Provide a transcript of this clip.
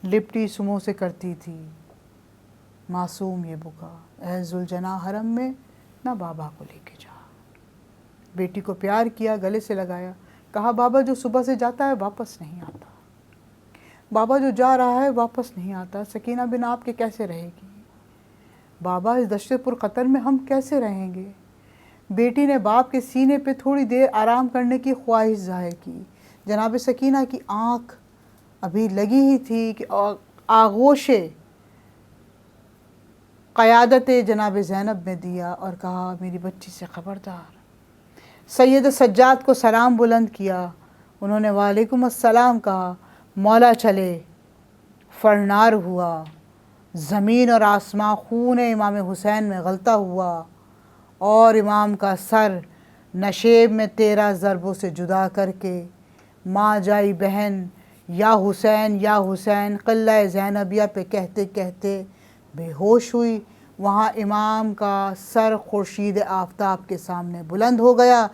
لپٹی سموں سے کرتی تھی معصوم یہ بکا، اے ذوالجناح حرم میں نہ بابا کو لے کے جا۔ بیٹی کو پیار کیا، گلے سے لگایا، کہا بابا جو صبح سے جاتا ہے واپس نہیں آتا، بابا جو جا رہا ہے واپس نہیں آتا، سکینہ بن آپ کے کیسے رہے گی؟ بابا اس دشت پر قطر میں ہم کیسے رہیں گے؟ بیٹی نے باپ کے سینے پہ تھوڑی دیر آرام کرنے کی خواہش ظاہر کی۔ جناب سکینہ کی آنکھ ابھی لگی ہی تھی کہ آغوش قیادت جناب زینب نے دیا اور کہا میری بچی سے خبردار۔ سید سجاد کو سلام بلند کیا، انہوں نے وعلیکم السلام کہا، مولا چلے، فرنار ہوا، زمین اور آسمان خون امام حسین میں غلطہ ہوا اور امام کا سر نشیب میں 13 ضربوں سے جدا کر کے ماں جائی بہن یا حسین قلعہ زینبیہ پہ کہتے کہتے بے ہوش ہوئی۔ وہاں امام کا سر خورشید آفتاب کے سامنے بلند ہو گیا۔